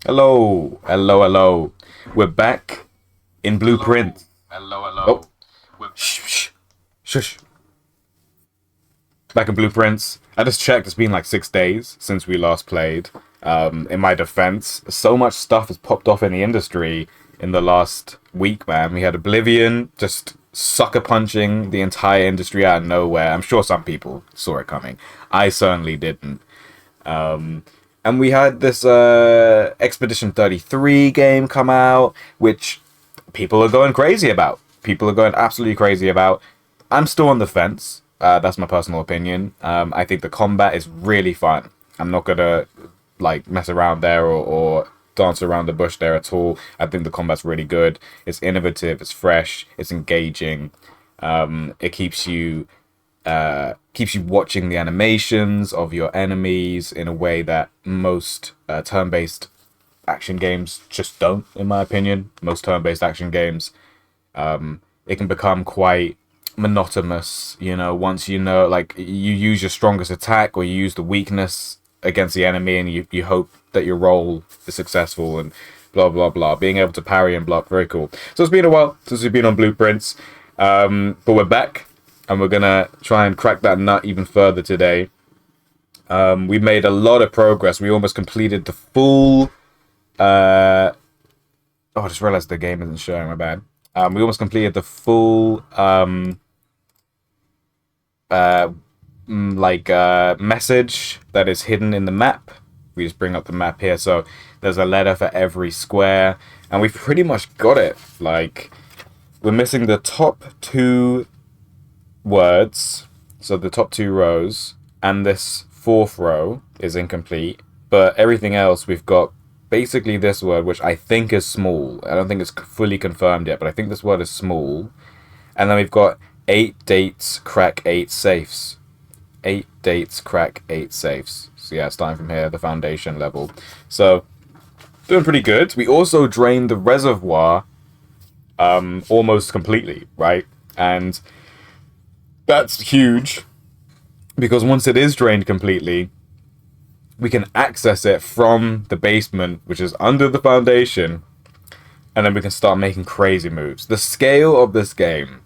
Hello, hello, hello. We're back in Blueprint. Oh, shh, shh, shush. Back in Blueprints. I just checked. It's been like 6 days since we last played. In my defense, so much stuff has popped off in the industry in the last week, man. We had Oblivion just sucker punching the entire industry out of nowhere. I'm sure some people saw it coming. I certainly didn't. And we had this Expedition 33 game come out, which people are going crazy about. People are going absolutely crazy about. I'm still on the fence. That's my personal opinion. I think the combat is really fun. I'm not gonna like mess around there or dance around the bush there at all. I think the combat's really good. It's innovative. It's fresh. It's engaging. It keeps you watching the animations of your enemies in a way that most turn-based action games just don't, in my opinion. Most turn-based action games, it can become quite monotonous, once you know, like, you use your strongest attack or you use the weakness against the enemy and you hope that your roll is successful and blah blah blah. Being able to parry and block, very cool. So it's been a while since we've been on Blueprints, but we're back and we're gonna try and crack that nut even further today. We made a lot of progress. We almost completed the full. Oh, I just realized the game isn't showing. My bad. We almost completed the full uh, message that is hidden in the map. We just bring up the map here, so there's a letter for every square, and we've pretty much got it. Like, we're missing the top two words, so the top two rows, and this fourth row is incomplete, but everything else we've got basically this word, which I think is small. I don't think it's fully confirmed yet, but I think this word is small. And then we've got 8 dates, crack 8 safes. 8 dates, crack 8 safes. So yeah, starting from here, the foundation level. So, doing pretty good. We also drained the reservoir almost completely, right? And that's huge because once it is drained completely, we can access it from the basement, which is under the foundation, and then we can start making crazy moves. The scale of this game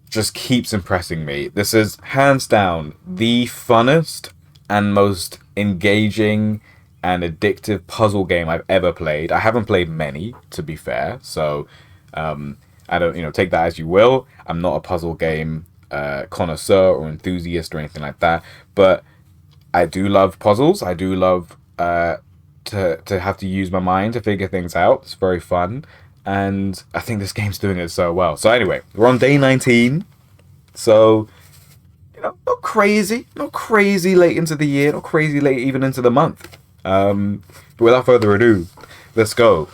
just keeps impressing me. This is hands down the funnest and most engaging and addictive puzzle game I've ever played. I haven't played many, to be fair, so I don't, take that as you will. I'm not a puzzle game connoisseur or enthusiast or anything like that, but I do love puzzles. I do love to have to use my mind to figure things out. It's very fun, and I think this game's doing it so well. So anyway, we're on day 19, so not crazy late into the year, not crazy late even into the month. But without further ado, let's go.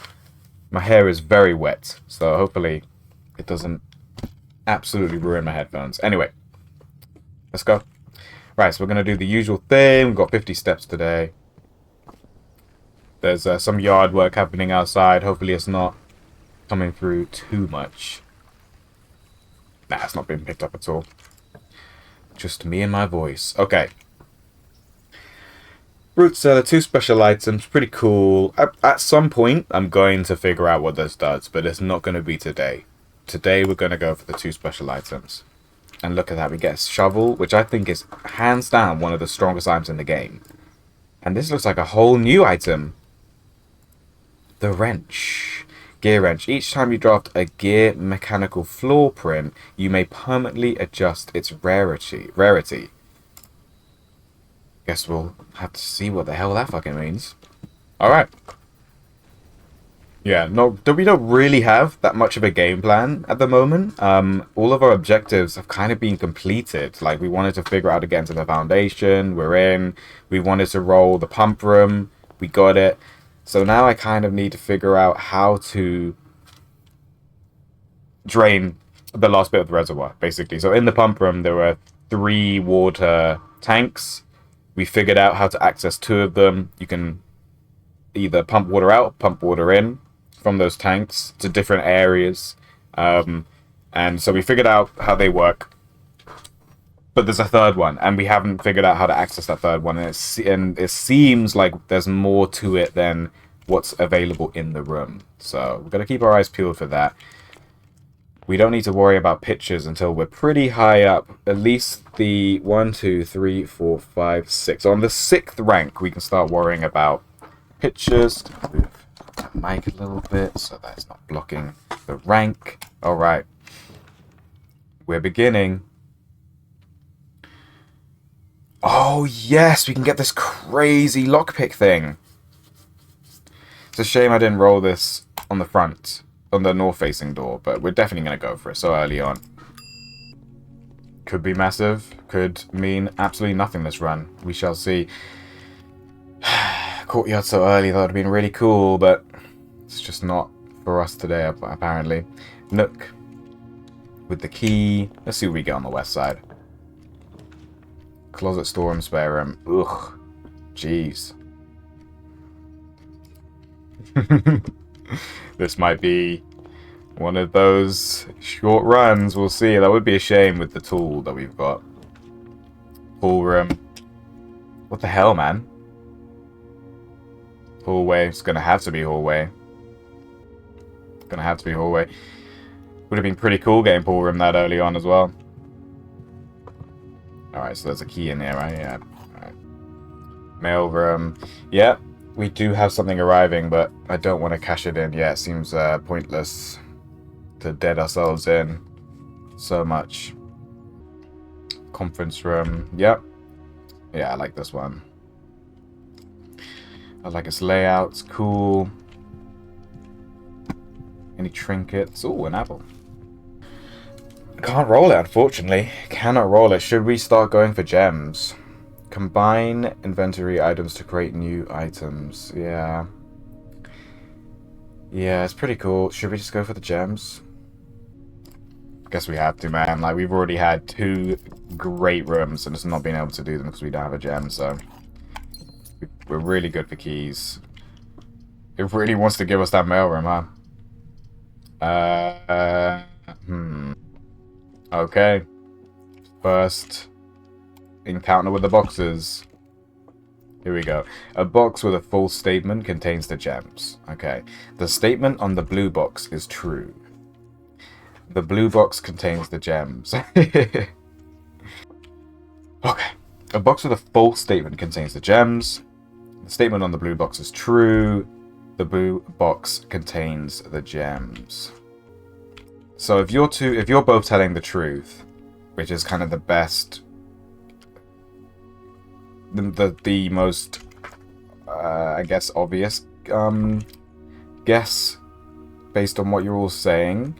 My hair is very wet, so hopefully it doesn't absolutely ruin my headphones. Anyway, let's go. Right, so we're going to do the usual thing. We've got 50 steps today. There's some yard work happening outside. Hopefully it's not coming through too much. Nah, it's not being picked up at all. Just me and my voice. Okay. Root cellar, 2 special items. Pretty cool. At some point, I'm going to figure out what this does, but it's not going to be today. Today, we're going to go for the 2 special items. And look at that, we get a shovel, which I think is hands down one of the strongest items in the game. And this looks like a whole new item. The wrench. Gear wrench. Each time you draft a gear mechanical floor print, you may permanently adjust its rarity. Guess we'll have to see what the hell that fucking means. Alright. Yeah, no, we don't really have that much of a game plan at the moment. All of our objectives have kind of been completed. Like, we wanted to figure out how to get into the foundation. We're in. We wanted to roll the pump room. We got it. So now I kind of need to figure out how to drain the last bit of the reservoir, basically. So in the pump room, there were 3 water tanks. We figured out how to access 2 of them. You can either pump water out, pump water in from those tanks to different areas, and so we figured out how they work, but there's a third one and we haven't figured out how to access that third one, and it seems like there's more to it than what's available in the room. So we're going to keep our eyes peeled for that. We don't need to worry about pitchers until we're pretty high up. At least the 1, 2, 3, 4, 5, 6. On the 6th rank, we can start worrying about pitchers. Move the mic a little bit so that it's not blocking the rank. Alright. We're beginning. Oh, yes! We can get this crazy lockpick thing. It's a shame I didn't roll this on the front. On the north-facing door, but we're definitely going to go for it so early on. Could be massive, could mean absolutely nothing this run. We shall see. Courtyard so early, that would have been really cool, but it's just not for us today, apparently. Nook with the key. Let's see what we get on the west side. Closet, storeroom, spare room. Ugh. Jeez. This might be one of those short runs. We'll see. That would be a shame with the tool that we've got. Pool room. What the hell, man? Hallway. It's going to have to be hallway. Going to have to be hallway. Would have been pretty cool getting pool room that early on as well. Alright, so there's a key in there, right? Yeah. Alright. Mail room. Yep. We do have something arriving, but I don't want to cash it in. Yeah, it seems pointless to dead ourselves in so much. Conference room. Yep. Yeah, I like this one. I like its layout. It's cool. Any trinkets? Oh, an apple. Can't roll it, unfortunately. Cannot roll it. Should we start going for gems? Combine inventory items to create new items. Yeah. Yeah, it's pretty cool. Should we just go for the gems? Guess we have to, man. Like, we've already had 2 great rooms and just not being able to do them because we don't have a gem, so... We're really good for keys. It really wants to give us that mailroom, huh? Okay. First... encounter with the boxes. Here we go. A box with a full statement contains the gems. Okay. The statement on the blue box is true. The blue box contains the gems. Okay. A box with a full statement contains the gems. The statement on the blue box is true. The blue box contains the gems. So if you're both telling the truth, which is kind of the best, the most, I guess, obvious guess based on what you're all saying.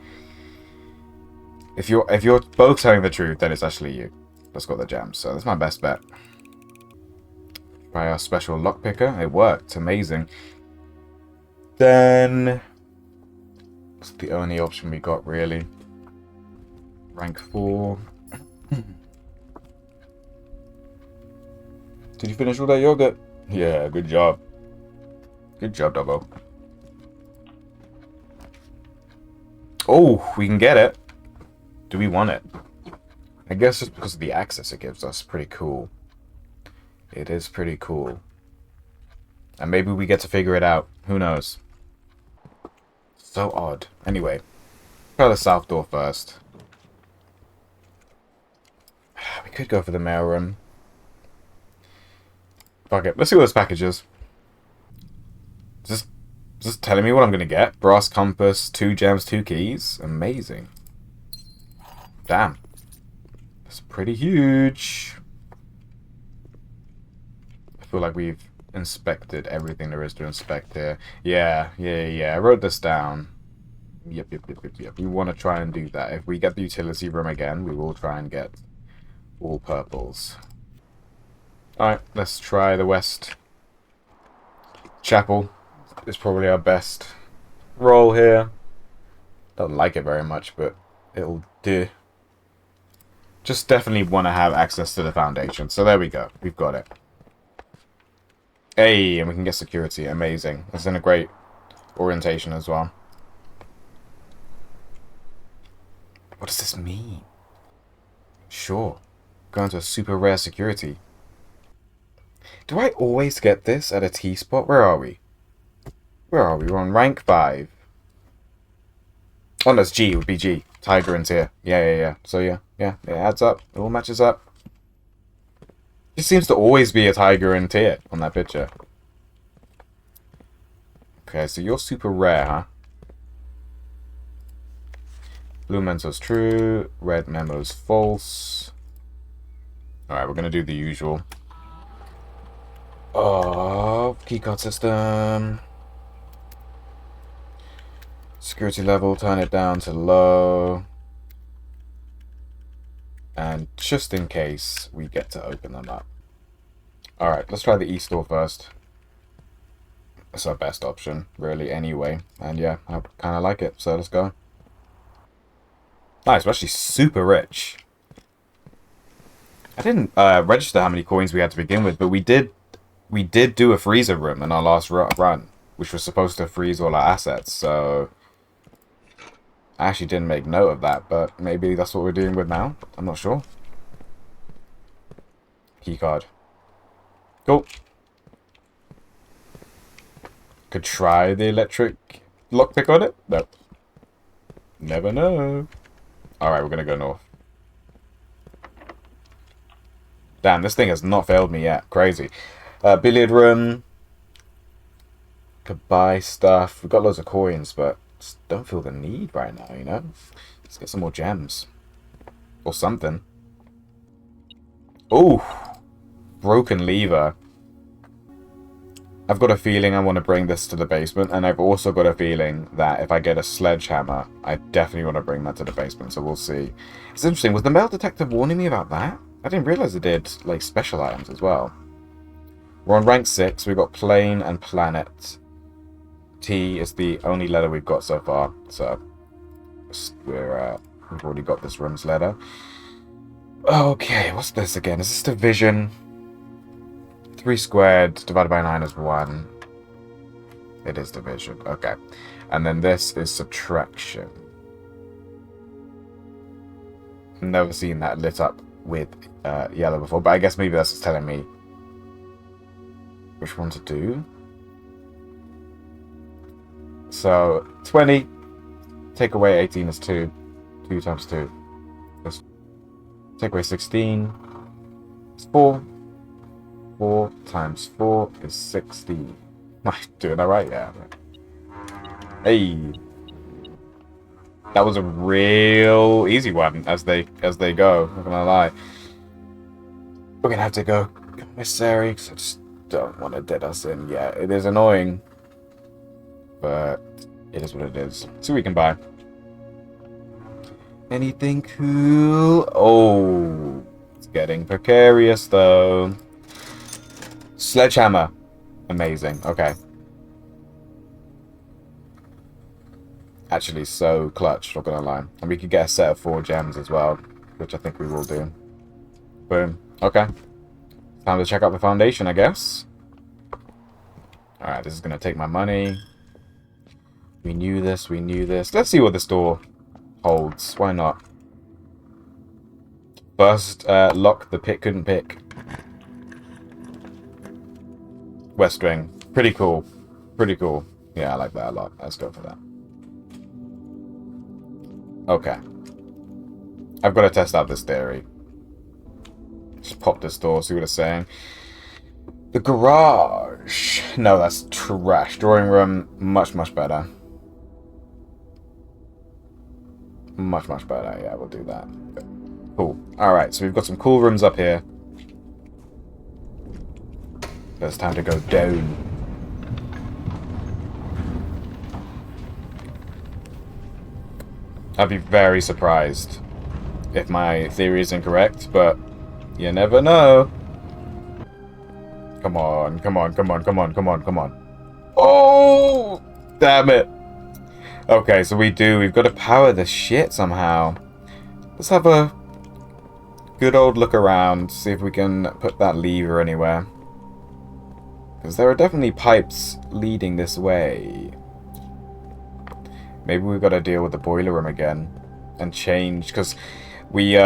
If you're both telling the truth, then it's actually you that's got the gems. So that's my best bet. Try our special lockpicker. It worked. Amazing. Then it's the only option we got, really. Rank 4. Did you finish all that yogurt? Yeah, good job. Good job, Dobbo. Oh, we can get it. Do we want it? I guess just because of the access it gives us. Pretty cool. It is pretty cool. And maybe we get to figure it out. Who knows? So odd. Anyway, try the south door first. We could go for the mailroom. Fuck it. Let's see what this package is. Is this telling me what I'm going to get? Brass compass, 2 gems, 2 keys. Amazing. Damn. That's pretty huge. I feel like we've inspected everything there is to inspect here. Yeah. I wrote this down. Yep. We want to try and do that. If we get the utility room again, we will try and get all purples. Alright, let's try the west. Chapel is probably our best roll here. Don't like it very much, but it'll do. Just definitely want to have access to the foundation. So there we go. We've got it. Hey, and we can get security. Amazing. It's in a great orientation as well. What does this mean? Sure. Going to a super rare security. Do I always get this at a T-spot? Where are we? Where are we? We're on rank 5. Oh, that's G. It would be G. Tiger and tier. Yeah. So yeah. It adds up. It all matches up. It seems to always be a tiger and tier on that picture. Okay, so you're super rare, huh? Blue memento's true. Red memo's false. Alright, we're gonna do the usual. Oh, keycard system. Security level, turn it down to low. And just in case, we get to open them up. Alright, let's try the e-store first. That's our best option, really, anyway. And yeah, I kind of like it, so let's go. Nice, we're actually super rich. I didn't register how many coins we had to begin with, but we did do a freezer room in our last run, which was supposed to freeze all our assets, so I actually didn't make note of that, but maybe that's what we're dealing with now. I'm not sure. Keycard. Cool. Could try the electric lockpick on it? Nope. Never know. Alright, we're gonna go north. Damn, this thing has not failed me yet. Crazy. Billiard room. Could buy stuff. We've got loads of coins, but just don't feel the need right now, you know? Let's get some more gems. Or something. Ooh. Broken lever. I've got a feeling I want to bring this to the basement, and I've also got a feeling that if I get a sledgehammer, I definitely want to bring that to the basement, so we'll see. It's interesting, was the metal detector warning me about that? I didn't realize it did, like, special items as well. We're on rank 6, we've got plane and planet. T is the only letter we've got so far, so we've already got this room's letter. Okay, what's this again? Is this division? 3 squared divided by 9 is 1. It is division. Okay. And then this is subtraction. Never seen that lit up with yellow before, but I guess maybe that's just telling me which one to do. So 20. Take away 18 is 2. 2 times 2. Take away 16. It's 4. 4 times 4 is 16. Am I doing that right? Yeah. Hey. That was a real easy one as they go, not gonna lie. We're gonna have to go commissary because I just don't want to dead us in. Yeah, it is annoying. But it is what it is. So we can buy. Anything cool? Oh, it's getting precarious though. Sledgehammer. Amazing. Okay. Actually, so clutch, not gonna lie. And we could get a set of 4 gems as well, which I think we will do. Boom. Okay. Time to check out the foundation, I guess. Alright, this is gonna take my money. We knew this, we knew this. Let's see what this door holds. Why not? First, lock the pit couldn't pick. West Wing. Pretty cool. Pretty cool. Yeah, I like that a lot. Let's go for that. Okay. I've got to test out this theory. Just pop this door, see what it's saying. The garage. No, that's trash. Drawing room, much, much better. Much, much better. Yeah, we'll do that. Cool. Alright, so we've got some cool rooms up here. It's time to go down. I'd be very surprised if my theory is incorrect, but you never know. Come on, come on, come on, come on, come on, come on. Oh! Damn it. Okay, so we've got to power this shit somehow. Let's have a good old look around, see if we can put that lever anywhere. Because there are definitely pipes leading this way. Maybe we've got to deal with the boiler room again and change, because we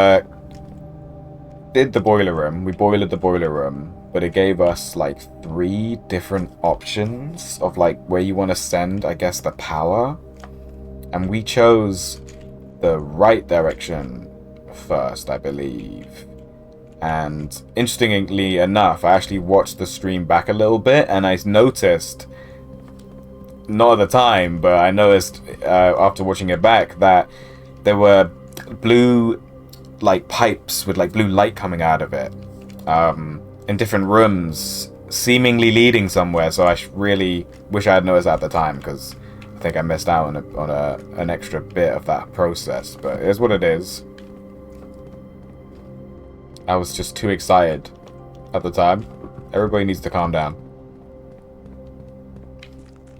did the boiler room. We boiled the boiler room, but it gave us like 3 different options of like where you want to send, I guess, the power. And we chose the right direction first, I believe. And interestingly enough, I actually watched the stream back a little bit, and I noticed, not at the time, but I noticed after watching it back, that there were blue like pipes with like blue light coming out of it in different rooms, seemingly leading somewhere. So I really wish I had noticed that at the time, because I think I missed out on an extra bit of that process. But it is what it is. I was just too excited at the time. Everybody needs to calm down.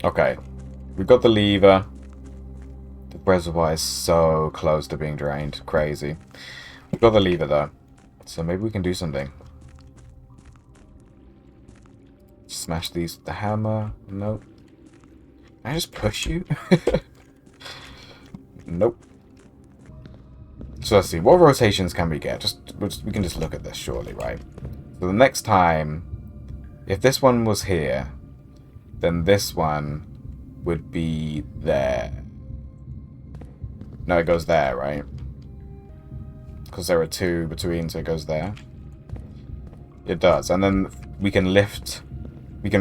Okay, we got the lever. The reservoir is so close to being drained. Crazy. We've got the lever though, so maybe we can do something. Smash these with the hammer. Nope. Can I just push you? Nope. So let's see, what rotations can we get? We can just look at this, surely, right? So the next time, if this one was here, then this one would be there. No, it goes there, right? Because there are 2 between, so it goes there. It does. And then we can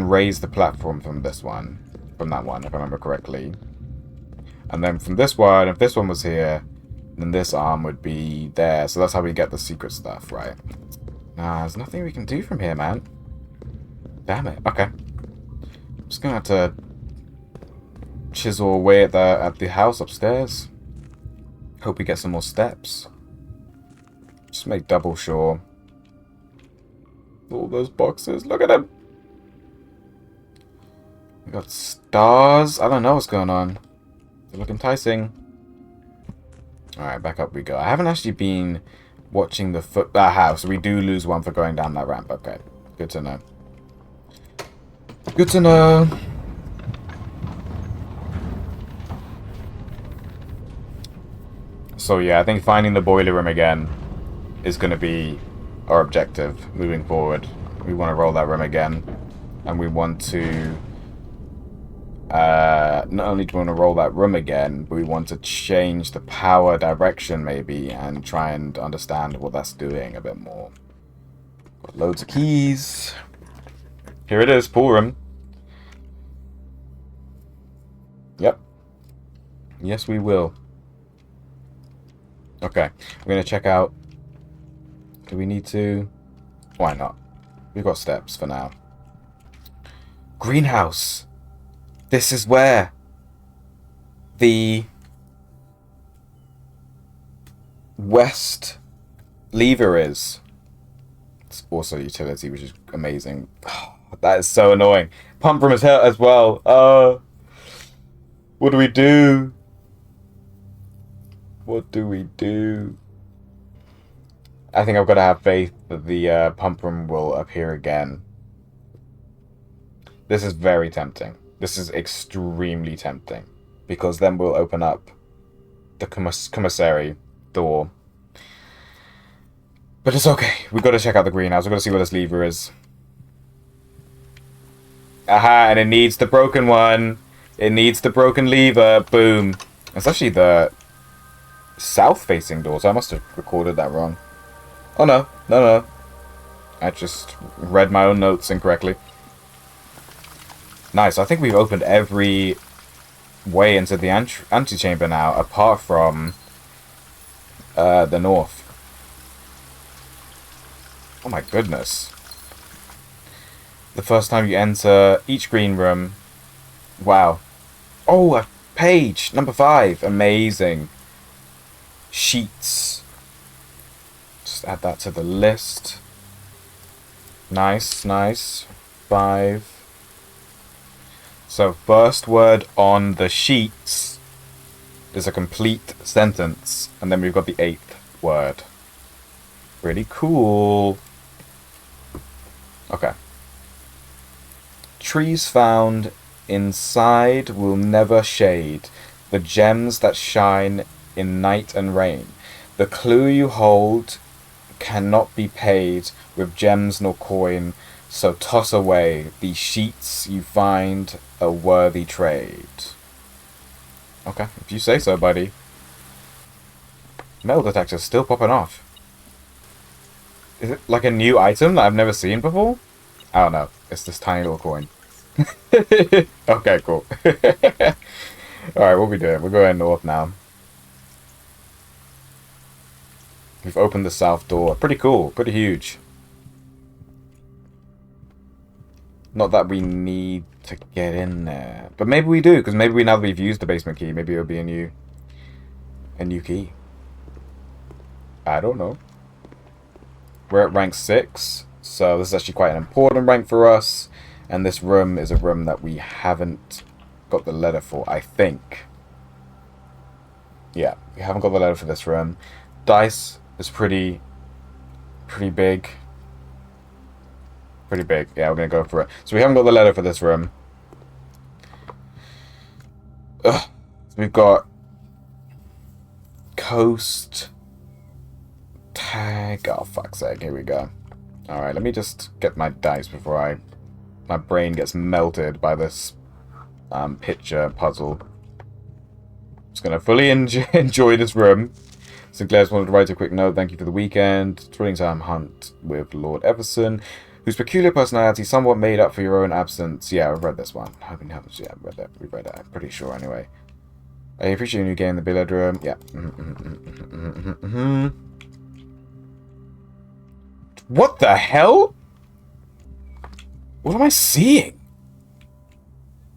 raise the platform from this one. From that one, if I remember correctly. And then from this one, if this one was here, then this arm would be there. So that's how we get the secret stuff, right? Nah, there's nothing we can do from here, man. Damn it. Okay. I'm just gonna have to chisel away at the house upstairs. Hope we get some more steps. Just make double sure. All those boxes. Look at them. We got stars. I don't know what's going on. They look enticing. Alright, back up we go. I haven't actually been watching the house. We do lose 1 for going down that ramp. Okay. Good to know. Good to know. So yeah, I think finding the boiler room again is going to be our objective moving forward. We want to roll that room again. And we want to... not only do we want to roll that room again, but we want to change the power direction maybe and try and understand what that's doing a bit more. Got loads of keys. Here it is, pool room. Yep. Yes, we will. Okay, we're going to check out... Do we need to? Why not? We've got steps for now. Greenhouse! This is where the west lever is. It's also utility, which is amazing. Oh, that is so annoying. Pump room is hurt as well. What do we do? What do we do? I think I've got to have faith that the pump room will appear again. This is very tempting. This is extremely tempting. Because then we'll open up the commissary door. But it's okay. We've got to check out the greenhouse. We've got to see what this lever is. Aha, and it needs the broken one. It needs the broken lever. Boom. It's actually the south-facing door, so I must have recorded that wrong. Oh, no. No, no. I just read my own notes incorrectly. Nice. I think we've opened every way into the antechamber now, apart from the north. Oh my goodness. The first time you enter each green room. Wow. Oh, a page! Number 5. Amazing. Sheets. Just add that to the list. Nice, nice. 5. So, first word on the sheets is a complete sentence. And then we've got the 8th word. Pretty cool. Okay. Trees found inside will never shade. The gems that shine in night and rain. The clue you hold cannot be paid with gems nor coin, so toss away the sheets you find a worthy trade. Okay, if you say so, buddy. Metal detector's still popping off. Is it like a new item that I've never seen before? I don't know. It's this tiny little coin. Okay, cool. Alright, what are we doing? We're going north now. We've opened the south door. Pretty cool. Pretty huge. Not that we need to get in there. But maybe we do, because maybe now that we've used the basement key, maybe it'll be a new key. I don't know. We're at rank 6, so this is actually quite an important rank for us. And this room is a room that we haven't got the letter for, I think. Yeah, we haven't got the letter for this room. Dice is pretty big. Pretty big. Yeah, we're going to go for it. So we haven't got the letter for this room. Ugh. So we've got coast, tag. Oh, fuck's sake. Here we go. Alright, let me just get my dice before my brain gets melted by this picture puzzle. Just going to fully enjoy this room. Sinclair's wanted to write a quick note. Thank you for the weekend. Thrilling time hunt with Lord Everson, whose peculiar personality somewhat made up for your own absence. Yeah, I've read this one. Hoping happens. Yeah, I've read that. We've read it. I'm pretty sure anyway. I appreciate your new game, the billiard room. Yeah. What the hell? What am I seeing?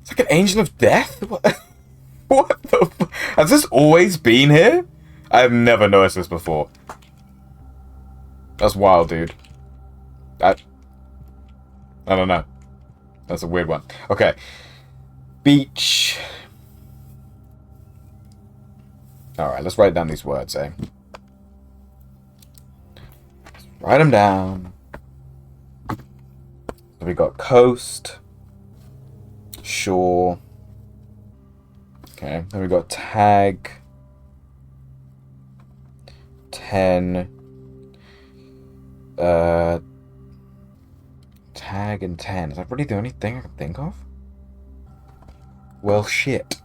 It's like an angel of death? What, what the has this always been here? I have never noticed this before. That's wild, dude. I don't know. That's a weird one. Okay. Beach. Alright, let's write down these words, eh? Let's write them down. So we got coast. Shore. Okay. Then we got tag. 10. Tag and 10. Is that really the only thing I can think of? Well, shit.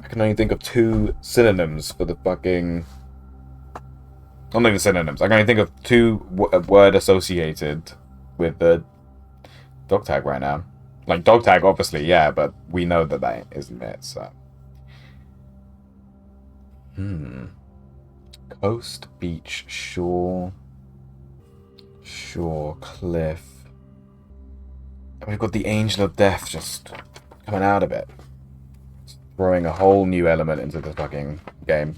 I can only think of 2 synonyms for the fucking... Not even synonyms. I can only think of 2 word associated with the dog tag right now. Like, dog tag, obviously, yeah, but we know that that isn't it, so... Coast, beach, shore... Shore, cliff... And we've got the Angel of Death just coming out of it. Just throwing a whole new element into the fucking game.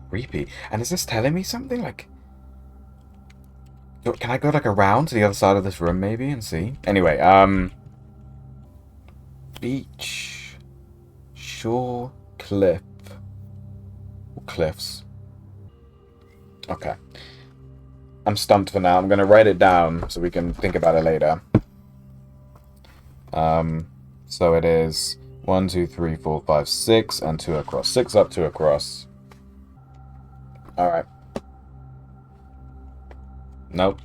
Creepy. And is this telling me something? Like... Can I go, like, around to the other side of this room, maybe, and see? Anyway, beach... Shore... Cliff... Or cliffs. Okay. I'm stumped for now. I'm going to write it down so we can think about it later. So it is 1, 2, 3, 4, 5, 6, and 2 across. 6 up, 2 across. Alright. Nope.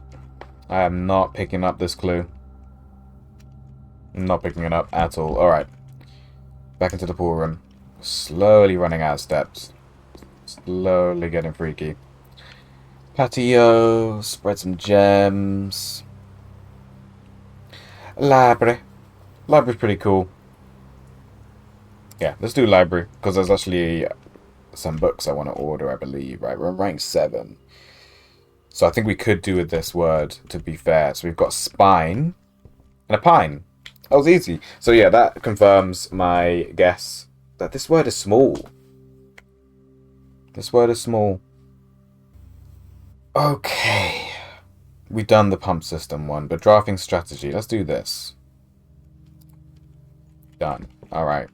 I am not picking up this clue. I'm not picking it up at all. Alright. Back into the pool room. Slowly running out of steps. Slowly getting freaky. Patio, spread some gems. Library. Library's pretty cool. Yeah, let's do library, because there's actually some books I want to order, I believe, right? We're on rank 7. So I think we could do with this word, to be fair. So we've got spine and a pine. That was easy. So yeah, that confirms my guess that this word is small. This word is small. Okay. We've done the pump system one, but drafting strategy. Let's do this. Done. Alright.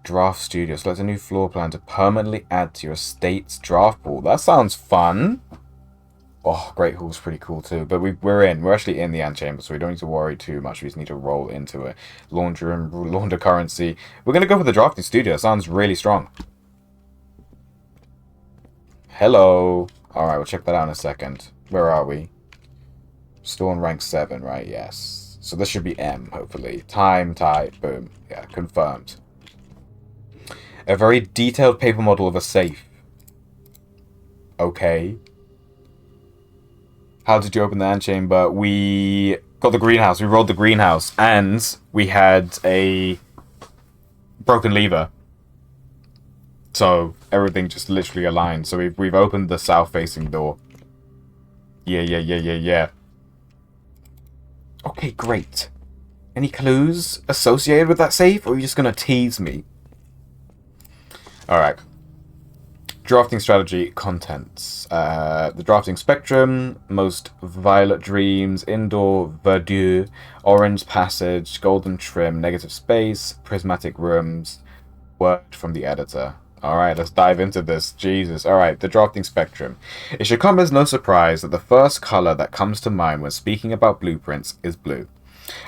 Draft studio. Select a new floor plan to permanently add to your estate's draft pool. That sounds fun. Oh, Great Hall's pretty cool too. But we're actually in the antechamber, so we don't need to worry too much. We just need to roll into it. Laundry room, launder currency. We're going to go for the drafting studio. Sounds really strong. Hello. Alright, we'll check that out in a second. Where are we? Still on rank 7, right? Yes. So this should be M, hopefully. Time, type, boom. Yeah, confirmed. A very detailed paper model of a safe. Okay. How did you open the antechamber? We got the greenhouse. We rolled the greenhouse. And we had a broken lever. So everything just literally aligned. So we've opened the south-facing door. Yeah. Okay, great. Any clues associated with that safe, or are you just gonna tease me? Alright. Drafting strategy contents. The drafting spectrum, most violet dreams, indoor verdure, orange passage, golden trim, negative space, prismatic rooms. Word from the editor. Alright, let's dive into this. Jesus. Alright, the drafting spectrum. It should come as no surprise that the first color that comes to mind when speaking about blueprints is blue.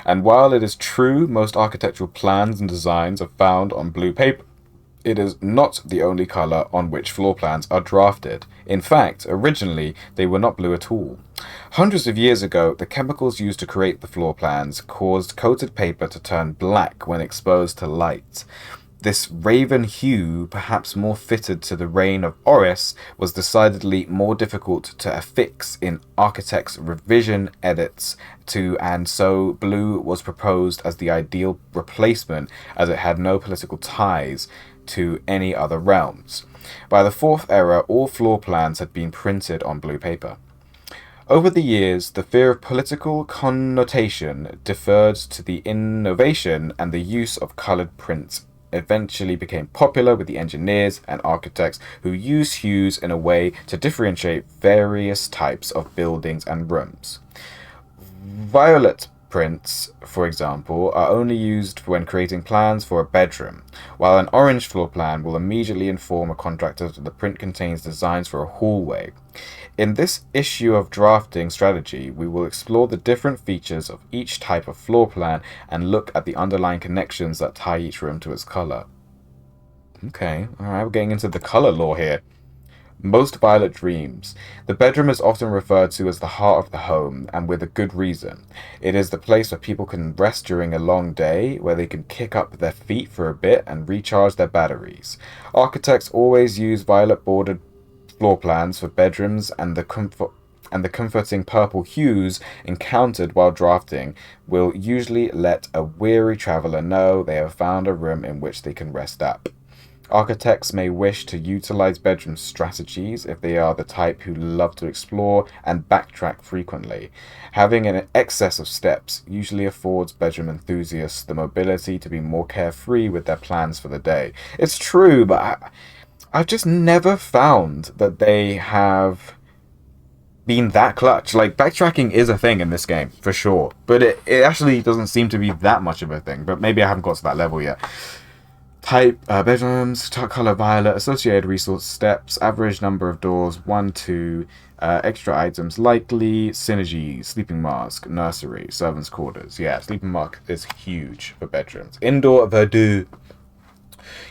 And while it is true most architectural plans and designs are found on blue paper, it is not the only color on which floor plans are drafted. In fact, originally, they were not blue at all. Hundreds of years ago, the chemicals used to create the floor plans caused coated paper to turn black when exposed to light. This raven hue, perhaps more fitted to the reign of Oris, was decidedly more difficult to affix in architects' revision edits to, and so blue was proposed as the ideal replacement, as it had no political ties to any other realms. By the Fourth Era, all floor plans had been printed on blue paper. Over the years, the fear of political connotation deferred to the innovation, and the use of colored prints eventually became popular with the engineers and architects who use hues in a way to differentiate various types of buildings and rooms. Violet prints, for example, are only used when creating plans for a bedroom, while an orange floor plan will immediately inform a contractor that the print contains designs for a hallway. In this issue of drafting strategy, we will explore the different features of each type of floor plan and look at the underlying connections that tie each room to its color. Okay, alright, we're getting into the color lore here. Most violet dreams. The bedroom is often referred to as the heart of the home, and with a good reason. It is the place where people can rest during a long day, where they can kick up their feet for a bit and recharge their batteries. Architects always use violet bordered floor plans for bedrooms, and the comforting purple hues encountered while drafting will usually let a weary traveler know they have found a room in which they can rest up. Architects may wish to utilize bedroom strategies if they are the type who love to explore and backtrack frequently. Having an excess of steps usually affords bedroom enthusiasts the mobility to be more carefree with their plans for the day. It's true, but I've just never found that they have been that clutch. Like, backtracking is a thing in this game, for sure. But it actually doesn't seem to be that much of a thing. But maybe I haven't got to that level yet. Type, bedrooms, color violet, associated resource steps, average number of doors, 1, 2, extra items, likely, synergy, sleeping mask, nursery, servants' quarters. Yeah, sleeping mask is huge for bedrooms. Indoor verdure.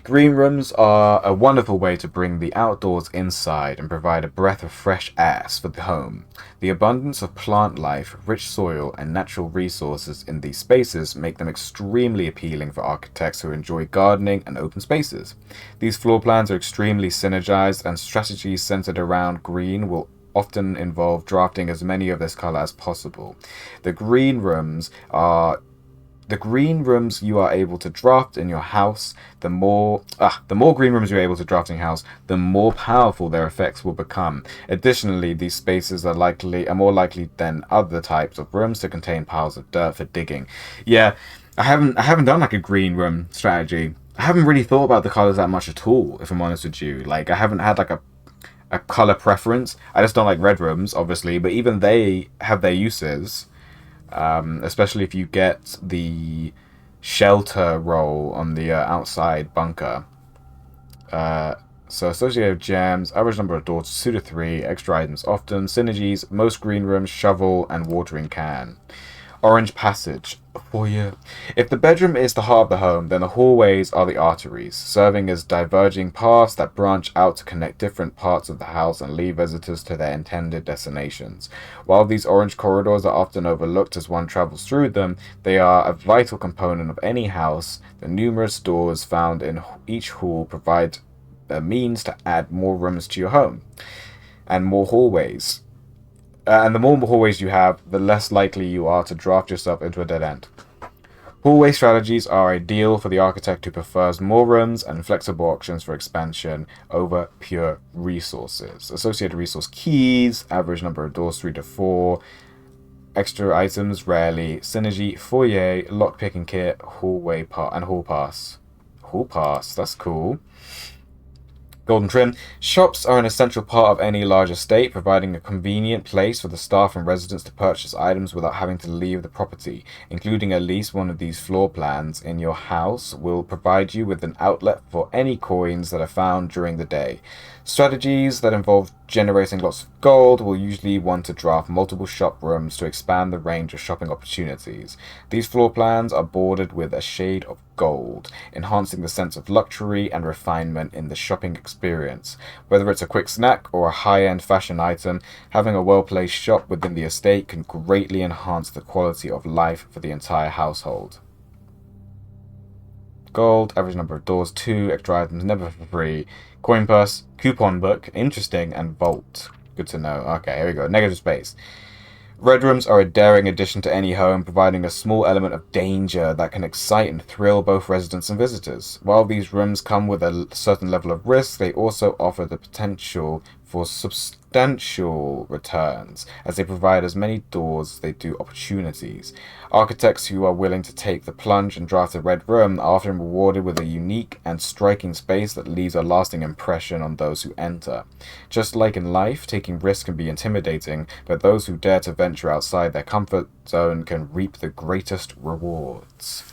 Green rooms are a wonderful way to bring the outdoors inside and provide a breath of fresh air for the home. The abundance of plant life, rich soil, and natural resources in these spaces make them extremely appealing for architects who enjoy gardening and open spaces. These floor plans are extremely synergized, and strategies centered around green will often involve drafting as many of this color as possible. The green rooms you are able to draft in your house, the more green rooms you're able to draft in your house, the more powerful their effects will become. Additionally, these spaces are more likely than other types of rooms to contain piles of dirt for digging. Yeah, I haven't done like a green room strategy. I haven't really thought about the colors that much at all, if I'm honest with you. Like, I haven't had like a color preference. I just don't like red rooms, obviously, but even they have their uses. Especially if you get the shelter role on the outside bunker. So associated gems, average number of doors 2 to 3, extra items often, synergies, most green rooms, shovel, and watering can. Orange passage. Foyer. If the bedroom is the heart of the home, then the hallways are the arteries, serving as diverging paths that branch out to connect different parts of the house and lead visitors to their intended destinations. While these orange corridors are often overlooked as one travels through them, they are a vital component of any house. The numerous doors found in each hall provide a means to add more rooms to your home and more hallways. And the more hallways you have, the less likely you are to draft yourself into a dead end. Hallway strategies are ideal for the architect who prefers more rooms and flexible options for expansion over pure resources. Associated resource keys, average number of doors 3 to 4, extra items rarely, synergy, foyer, lockpicking kit, hallway and hall pass. Hall pass, that's cool. Golden trim. Shops are an essential part of any large estate, providing a convenient place for the staff and residents to purchase items without having to leave the property. Including at least one of these floor plans in your house will provide you with an outlet for any coins that are found during the day. Strategies that involve generating lots of gold will usually want to draft multiple shop rooms to expand the range of shopping opportunities. These floor plans are bordered with a shade of gold, enhancing the sense of luxury and refinement in the shopping experience. Whether it's a quick snack or a high-end fashion item, having a well-placed shop within the estate can greatly enhance the quality of life for the entire household. Gold, average number of doors 2, extra items never for free. Coin purse, coupon book, interesting, and vault. Good to know. Okay, here we go. Negative space. Red rooms are a daring addition to any home, providing a small element of danger that can excite and thrill both residents and visitors. While these rooms come with a certain level of risk, they also offer the potential for substantial returns, as they provide as many doors as they do opportunities. Architects who are willing to take the plunge and draft a red room are often rewarded with a unique and striking space that leaves a lasting impression on those who enter. Just like in life, taking risks can be intimidating, but those who dare to venture outside their comfort zone can reap the greatest rewards.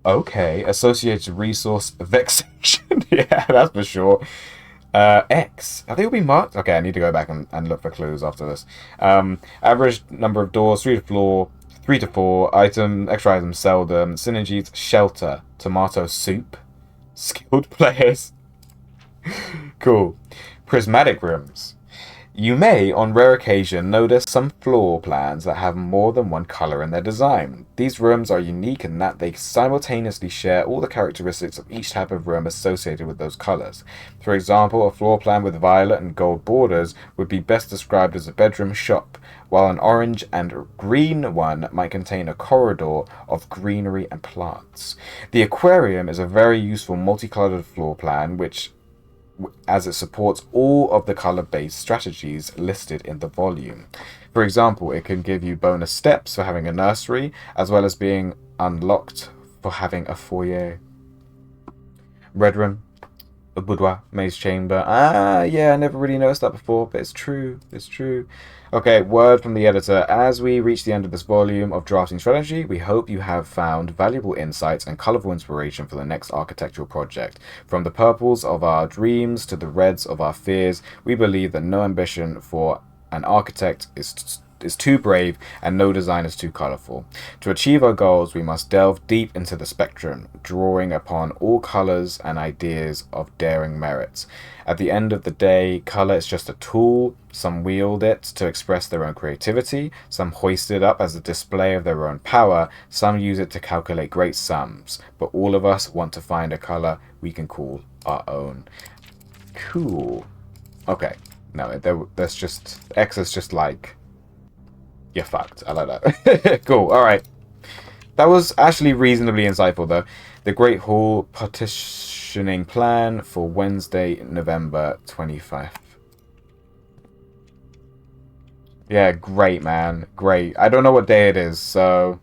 Okay, associated resource vexation. Yeah, that's for sure. X. Have they all been marked? Okay, I need to go back and look for clues after this. Average number of doors, 3 to 4. Extra items seldom. Synergies, shelter, tomato soup. Skilled players. Cool. Prismatic rooms. You may, on rare occasion, notice some floor plans that have more than one color in their design. These rooms are unique in that they simultaneously share all the characteristics of each type of room associated with those colors. For example, a floor plan with violet and gold borders would be best described as a bedroom shop, while an orange and green one might contain a corridor of greenery and plants. The aquarium is a very useful multicolored floor plan as it supports all of the color-based strategies listed in the volume. For example, it can give you bonus steps for having a nursery, as well as being unlocked for having a foyer. Red room, a boudoir, maze chamber. Yeah, I never really noticed that before, but it's true. Okay, word from the editor. As we reach the end of this volume of Drafting Strategy, we hope you have found valuable insights and colorful inspiration for the next architectural project. From the purples of our dreams to the reds of our fears, we believe that no ambition for an architect is too brave and no design is too colorful. To achieve our goals, we must delve deep into the spectrum, drawing upon all colors and ideas of daring merits. At the end of the day, color is just a tool. Some wield it to express their own creativity, some hoist it up as a display of their own power, some use it to calculate great sums, but all of us want to find a color we can call our own. Cool. Okay, no, that's just, X is just like, you're fucked. I like that. Cool. All right. That was actually reasonably insightful, though. The Great Hall partitioning plan for Wednesday, November 25th. Yeah, great, man. Great. I don't know what day it is, so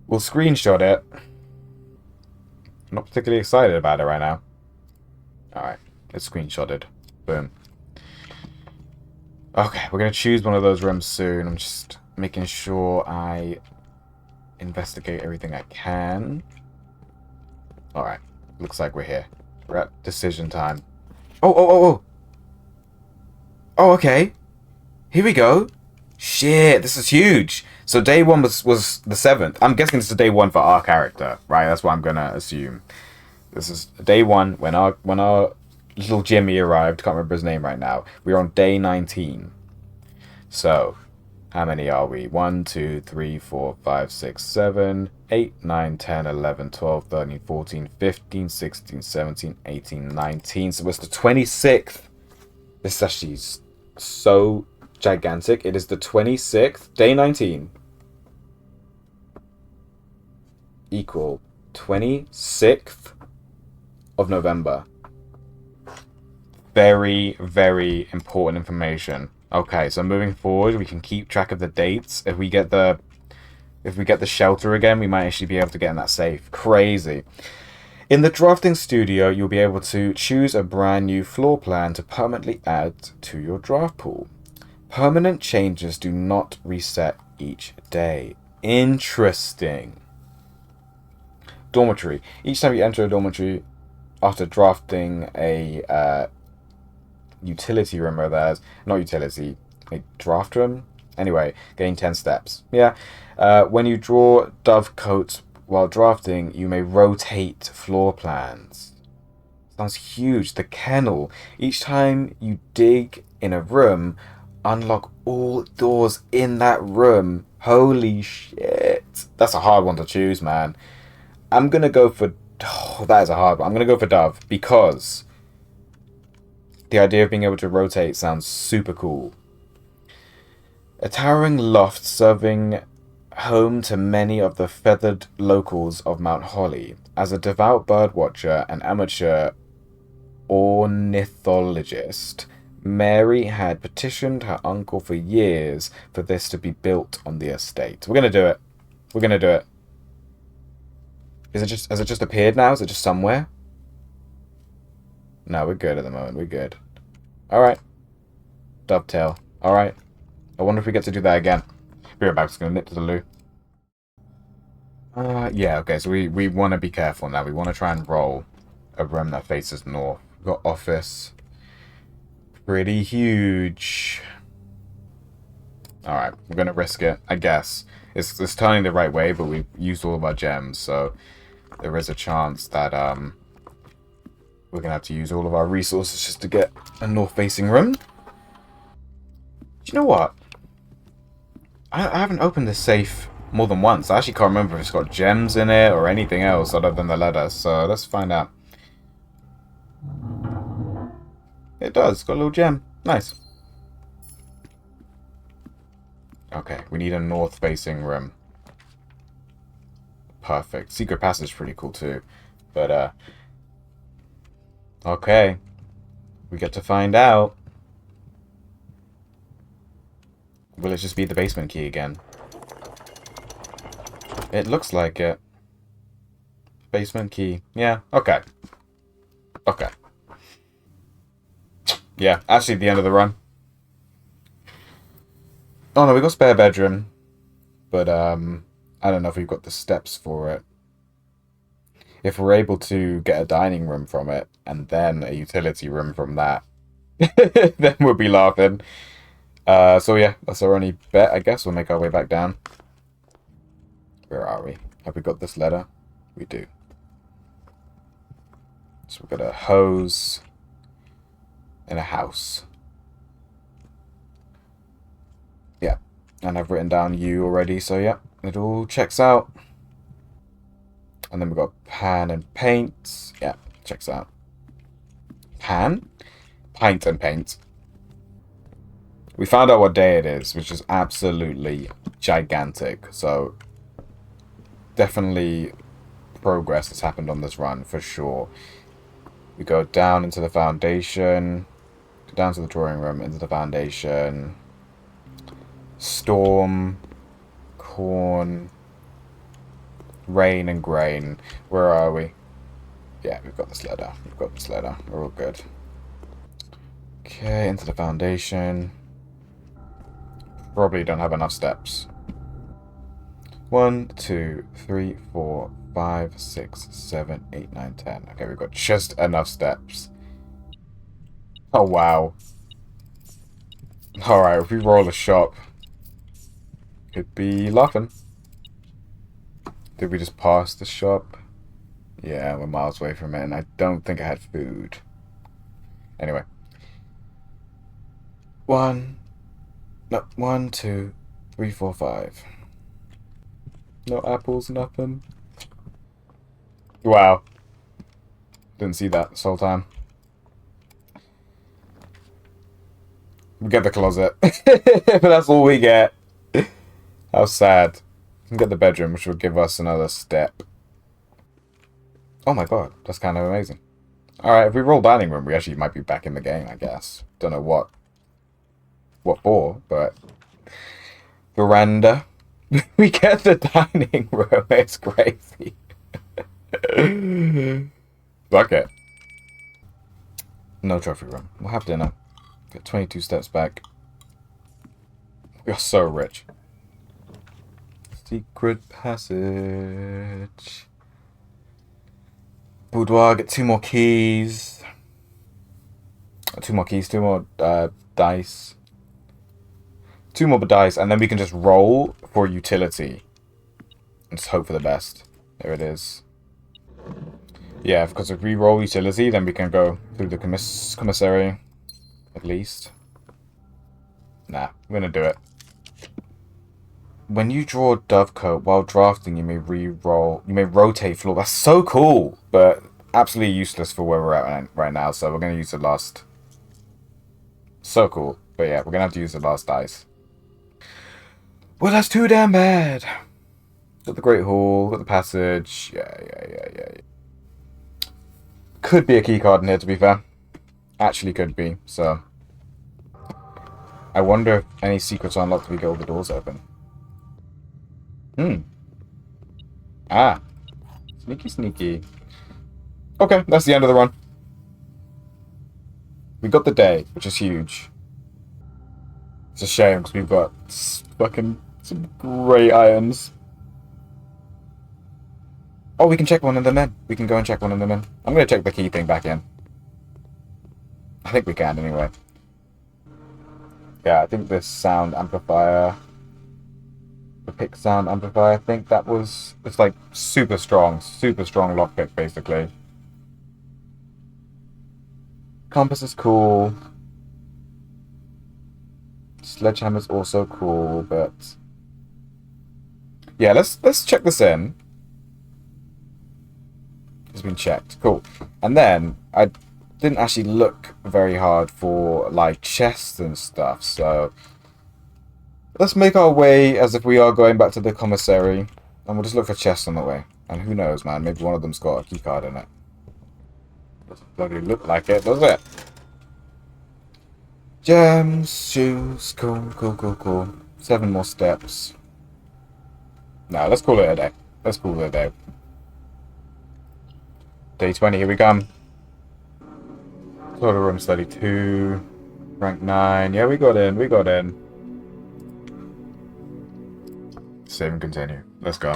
we'll screenshot it. I'm not particularly excited about it right now. All right. It's screenshotted. Boom. Okay, we're going to choose one of those rooms soon. I'm just making sure I investigate everything I can. Alright, looks like we're here. We're at decision time. Oh, okay. Here we go. Shit, this is huge. So day one was the 7th. I'm guessing this is day one for our character, right? That's what I'm gonna assume. This is day one when our little Jimmy arrived. Can't remember his name right now. We're on day 19. So, how many are we? 1, 2, 3, 4, 5, 6, 7, 8, 9, 10, 11, 12, 13, 14, 15, 16, 17, 18, 19. So it's the 26th. This is actually so gigantic. It is the 26th, day 19. Equal 26th of November. Very, very important information. Okay, so moving forward, we can keep track of the dates. If we get the shelter again, we might actually be able to get in that safe. Crazy. In the drafting studio, you'll be able to choose a brand new floor plan to permanently add to your draft pool. Permanent changes do not reset each day. Interesting. Dormitory. Each time you enter a dormitory after drafting a utility room, or there's not utility, a draft room. Anyway, gain 10 steps. Yeah. When you draw dove coats while drafting, you may rotate floor plans. Sounds huge. The kennel. Each time you dig in a room, unlock all doors in that room. Holy shit. That's a hard one to choose, man. I'm gonna go for... Oh, that is a hard one. I'm gonna go for dove because the idea of being able to rotate sounds super cool. A towering loft serving home to many of the feathered locals of Mount Holly. As a devout birdwatcher and amateur ornithologist, Mary had petitioned her uncle for years for this to be built on the estate. We're gonna do it. We're gonna do it. Has it just appeared now? Is it just somewhere? No, we're good at the moment. We're good. Alright. Dovetail. Alright. I wonder if we get to do that again. Be right back. Just gonna nip to the loo. Yeah, okay, so we want to be careful now. We want to try and roll a room that faces north. We've got office. Pretty huge. Alright, we're gonna risk it, I guess. It's turning the right way, but we've used all of our gems, so there is a chance that we're gonna have to use all of our resources just to get a north-facing room. Do you know what? I haven't opened this safe more than once. I actually can't remember if it's got gems in it or anything else other than the letter, so let's find out. It does. It's got a little gem. Nice. Okay, we need a north-facing room. Perfect. Secret passage is pretty cool too. But, okay. We get to find out. Will it just be the basement key again? It looks like it. Basement key. Yeah, okay. Okay. Yeah, actually the end of the run. Oh no, we got spare bedroom. But, I don't know if we've got the steps for it. If we're able to get a dining room from it, and then a utility room from that, then we'll be laughing. So yeah, that's our only bet, I guess. We'll make our way back down. Where are we? Have we got this letter? We do. So we've got a hose and a house. Yeah, and I've written down you already, so yeah, it all checks out. And then we've got pan and paint. Yeah, checks out. Pan? Pint and paint. We found out what day it is, which is absolutely gigantic. So, definitely progress has happened on this run, for sure. We go down into the foundation. Go down to the drawing room, into the foundation. Storm. Corn. Rain and grain. Where are we? Yeah, we've got this letter. We've got this letter. We're all good. Okay, into the foundation. Probably don't have enough steps. 1, 2, 3, 4, 5, 6, 7, 8, 9, 10. Okay, we've got just enough steps. Oh, wow. Alright, if we roll a shop, Could be laughing. Did we just pass the shop? Yeah, we're miles away from it, and I don't think I had food. Anyway. One, 2, 3, 4, 5. No apples, nothing. Wow. Didn't see that this whole time. We get the closet. But that's all we get. How sad. We can get the bedroom, which will give us another step. Oh my god, that's kind of amazing. Alright, if we roll dining room, we actually might be back in the game, I guess. Don't know what for, but... Veranda. We get the dining room, it's crazy. Fuck it. No trophy room. We'll have dinner. Get 22 steps back. We are so rich. Secret passage. Boudoir, get 2 more keys. 2 more keys, 2 more dice. 2 more dice, and then we can just roll for utility. And just hope for the best. There it is. Yeah, because if we roll utility, then we can go through the commissary. At least. Nah, we're gonna do it. When you draw Dovecoat while drafting, you may re-roll. You may rotate floor. That's so cool, but absolutely useless for where we're at right now. So we're gonna use the last. So cool, but yeah, we're gonna have to use the last dice. Well, that's too damn bad. Got the Great Hall, got the passage. Yeah. Could be a key card in here, to be fair. Actually, could be. So, I wonder if any secrets are unlocked if we get all the doors open. Ah. Sneaky. Okay, that's the end of the run. We got the day, which is huge. It's a shame, because we've got fucking some great items. Oh, we can check one of them in. We can go and check one of them in. I'm going to check the key thing back in. I think we can, anyway. Yeah, I think this sound amplifier... The pick sound amplifier, I think that was... It's like super strong lockpick, basically. Compass is cool. Sledgehammer's also cool, but... Yeah, let's check this in. It's been checked. Cool. And then, I didn't actually look very hard for, like, chests and stuff, so... Let's make our way as if we are going back to the commissary, and we'll just look for chests on the way. And who knows, man, maybe one of them's got a keycard in it. Doesn't bloody look like it, does it? Gems, shoes, cool. 7 more steps. No, let's call it a day. Day 20, here we come. Total room 32. Rank 9. Yeah, we got in. Save and continue. Let's go.